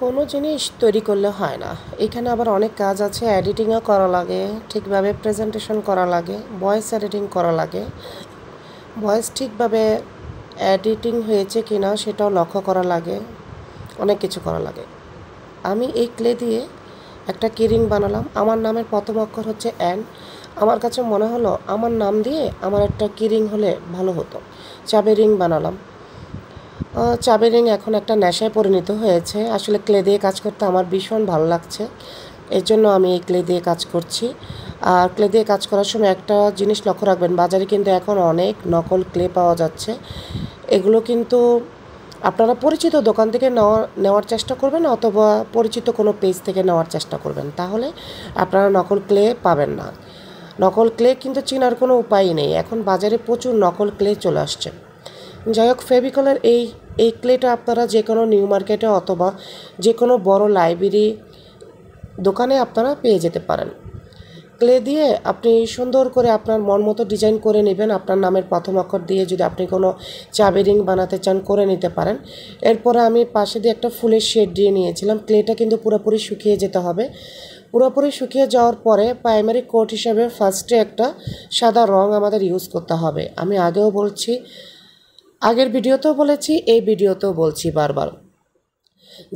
কোনো জিনিস তৈরি করলে হয় না, এখানে আবার অনেক কাজ আছে। এডিটিংও করা লাগে, ঠিকভাবে প্রেজেন্টেশন করা লাগে, ভয়েস এডিটিং করা লাগে, ভয়েস ঠিকভাবে এডিটিং হয়েছে কি না সেটাও লক্ষ্য করা লাগে, অনেক কিছু করা লাগে। আমি এই ক্লে দিয়ে একটা কিরিং বানালাম। আমার নামের প্রথম অক্ষর হচ্ছে এন। আমার কাছে মনে হলো আমার নাম দিয়ে আমার একটা কিরিং হলে ভালো হতো। চাবি রিং বানালাম। চাবি রিং এখন একটা নেশায় পরিণত হয়েছে। আসলে ক্লে দিয়ে কাজ করতে আমার ভীষণ ভালো লাগছে, এর জন্য আমি এই ক্লে দিয়ে কাজ করছি। আর ক্লে দিয়ে কাজ করার সময় একটা জিনিস লক্ষ্য রাখবেন, বাজারে কিন্তু এখন অনেক নকল ক্লে পাওয়া যাচ্ছে। এগুলো কিন্তু আপনারা পরিচিত দোকান থেকে নেওয়ার চেষ্টা করবেন, অথবা পরিচিত কোনো পেজ থেকে নেওয়ার চেষ্টা করবেন, তাহলে আপনারা নকল ক্লে পাবেন না। নকল ক্লে কিন্তু চেনার কোনো উপায় নেই, এখন বাজারে প্রচুর নকল ক্লে চলে আসছে। যাই হোক, ফেভিকলের এই ক্লেটা আপনারা যে কোনো নিউ মার্কেটে অথবা যে কোনো বড় লাইব্রেরি দোকানে আপনারা পেয়ে যেতে পারেন। ক্লে দিয়ে আপনি সুন্দর করে আপনার মন মতো ডিজাইন করে নেবেন। আপনার নামের প্রথম অক্ষর দিয়ে যদি আপনি কোনো চাবি রিং বানাতে চান করে নিতে পারেন। এরপরে আমি পাশে দিয়ে একটা ফুলের শেড দিয়ে নিয়েছিলাম। ক্লেটা কিন্তু পুরোপুরি শুকিয়ে যেতে হবে। পুরোপুরি শুকিয়ে যাওয়ার পরে প্রাইমারি কোট হিসাবে ফার্স্টে একটা সাদা রং আমাদের ইউজ করতে হবে। আমি আগেও বলছি, আগের ভিডিওতেও বলেছি, এই ভিডিওতেও বলছি বারবার,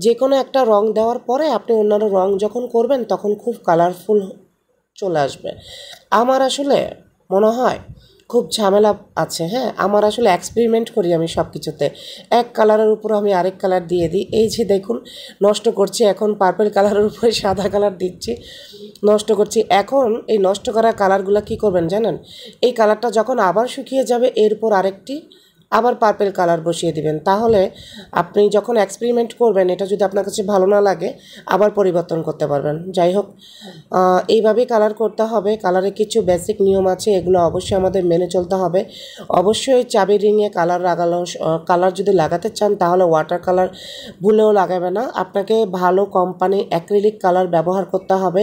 যে কোনো একটা রং দেওয়ার পরে আপনি অন্যান্য রং যখন করবেন তখন খুব কালারফুল চলে আসবে। আমার আসলে মনে হয় খুব ঝামেলা আছে। হ্যাঁ, আমার আসলে এক্সপেরিমেন্ট করি আমি সব কিছুতে। এক কালারের উপর আমি আরেক কালার দিয়ে দিই। এই যে দেখুন, নষ্ট করছি, এখন পার্পল কালারের উপরে সাদা কালার দিচ্ছি, নষ্ট করছি। এখন এই নষ্ট করা কালারগুলো কী করবেন জানেন? এই কালারটা যখন আবার শুকিয়ে যাবে এরপর আরেকটি আবার পার্পল কালার বসিয়ে দিবেন। তাহলে আপনি যখন এক্সপেরিমেন্ট করবেন, এটা যদি আপনার কাছে ভালো না লাগে আবার পরিবর্তন করতে পারবেন। যাই হোক, এইভাবেই কালার করতে হবে। কালারে কিছু বেসিক নিয়ম আছে, এগুলো অবশ্যই আমাদের মেনে চলতে হবে। অবশ্যই চাবি রিংয়ে কালার যদি লাগাতে চান তাহলে ওয়াটার কালার ভুলেও লাগাবে না, আপনাকে ভালো কোম্পানি অ্যাক্রিলিক কালার ব্যবহার করতে হবে।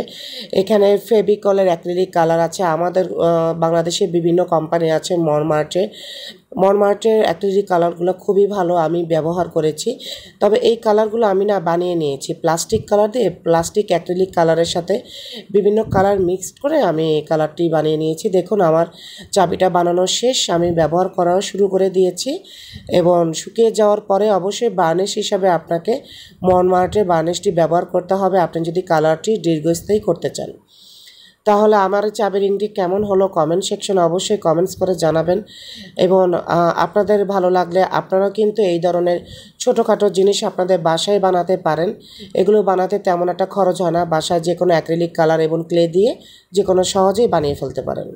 এখানে ফেভিকলের অ্যাক্রিলিক কালার আছে, আমাদের বাংলাদেশে বিভিন্ন কোম্পানি আছে। মরমার্টের অ্যাক্রিলিক কালারগুলো খুবই ভালো, আমি ব্যবহার করেছি। তবে এই কালারগুলো আমি না বানিয়ে নিয়েছি প্লাস্টিক কালার দিয়ে, প্লাস্টিক অ্যাক্রিলিক কালারের সাথে বিভিন্ন কালার মিক্সড করে আমি এই কালারটি বানিয়ে নিয়েছি। দেখুন, আমার চাবিটা বানানো শেষ, আমি ব্যবহার করাও শুরু করে দিয়েছি। এবং শুকিয়ে যাওয়ার পরে অবশ্যই বার্নিশ হিসাবে আপনাকে মরমার্টের বার্নিশটি ব্যবহার করতে হবে আপনি যদি কালারটি দীর্ঘস্থায়ী করতে চান। তাহলে আমার চাবি রিংটি কেমন হলো কমেন্ট সেকশনে অবশ্যই কমেন্টস করে জানাবেন। এবং আপনাদের ভালো লাগলে আপনারাও কিন্তু এই ধরনের ছোটোখাটো জিনিস আপনাদের বাসায় বানাতে পারেন। এগুলো বানাতে তেমন একটা খরচ হয় না, বাসায় যে কোনো অ্যাক্রিলিক কালার এবং ক্লে দিয়ে যে কোনো সহজেই বানিয়ে ফেলতে পারেন।